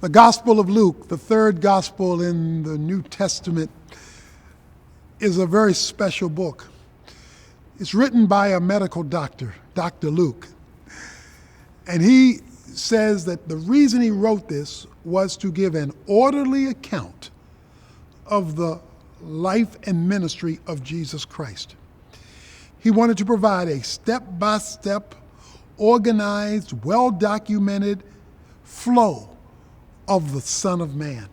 The Gospel of Luke, the third gospel in the New Testament, is a very special book. It's written by a medical doctor, Dr. Luke. And he says that the reason he wrote this was to give an orderly account of the life and ministry of Jesus Christ. He wanted to provide a step-by-step, organized, well-documented flow of the Son of Man.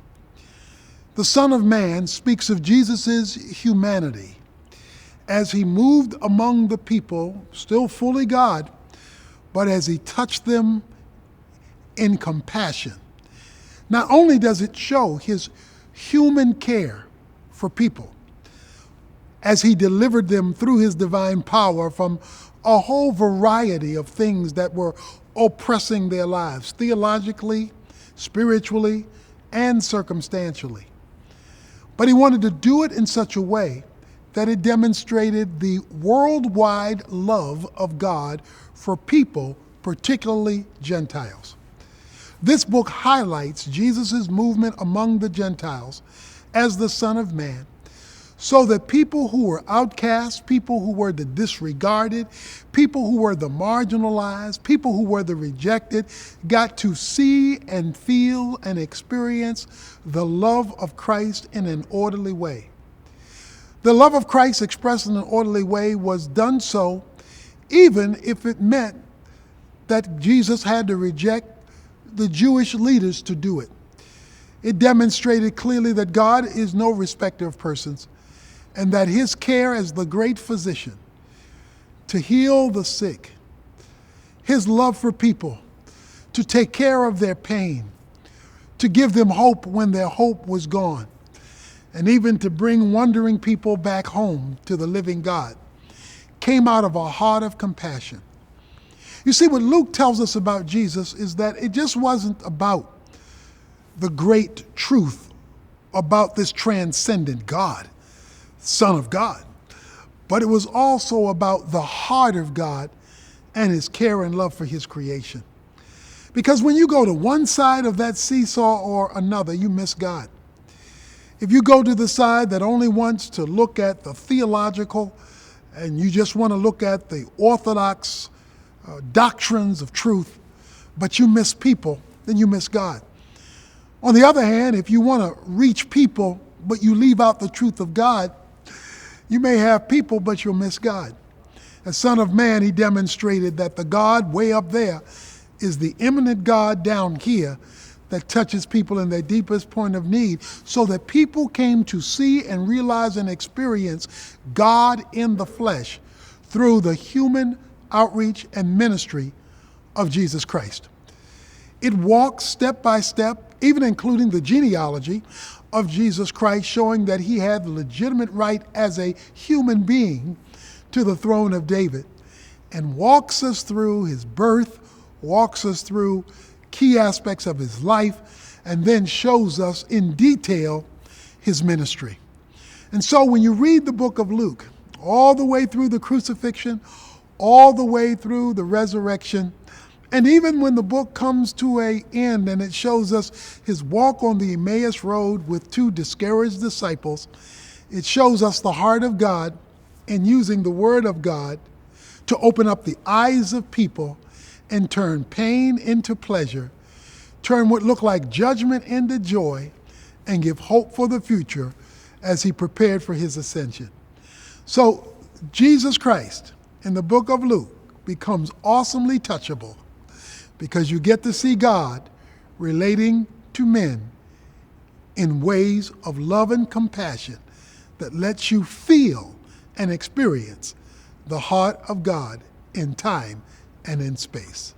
The Son of Man speaks of Jesus' humanity as he moved among the people, still fully God, but as he touched them in compassion. Not only does it show his human care for people, as he delivered them through his divine power from a whole variety of things that were oppressing their lives, theologically, spiritually, and circumstantially. But he wanted to do it in such a way that it demonstrated the worldwide love of God for people, particularly Gentiles. This book highlights Jesus' movement among the Gentiles as the Son of Man, so that people who were outcast, people who were the disregarded, people who were the marginalized, people who were the rejected, got to see and feel and experience the love of Christ in an orderly way. The love of Christ expressed in an orderly way was done so even if it meant that Jesus had to reject the Jewish leaders to do it. It demonstrated clearly that God is no respecter of persons, and that his care as the great physician to heal the sick, his love for people, to take care of their pain, to give them hope when their hope was gone, and even to bring wandering people back home to the living God, came out of a heart of compassion. You see, what Luke tells us about Jesus is that it just wasn't about the great truth about this transcendent God, Son of God, but it was also about the heart of God and his care and love for his creation. Because when you go to one side of that seesaw or another, you miss God. If you go to the side that only wants to look at the theological and you just want to look at the orthodox doctrines of truth, but you miss people, then you miss God. On the other hand, if you want to reach people, but you leave out the truth of God, you may have people, but you'll miss God. As Son of Man, he demonstrated that the God way up there is the immanent God down here that touches people in their deepest point of need, so that people came to see and realize and experience God in the flesh through the human outreach and ministry of Jesus Christ. It walks step by step, even including the genealogy of Jesus Christ, showing that he had the legitimate right as a human being to the throne of David, and walks us through his birth, walks us through key aspects of his life, and then shows us in detail his ministry. And so when you read the book of Luke, all the way through the crucifixion, all the way through the resurrection, and even when the book comes to an end and it shows us his walk on the Emmaus Road with two discouraged disciples, it shows us the heart of God in using the word of God to open up the eyes of people and turn pain into pleasure, turn what looked like judgment into joy, and give hope for the future as he prepared for his ascension. So Jesus Christ in the book of Luke becomes awesomely touchable, because you get to see God relating to men in ways of love and compassion that lets you feel and experience the heart of God in time and in space.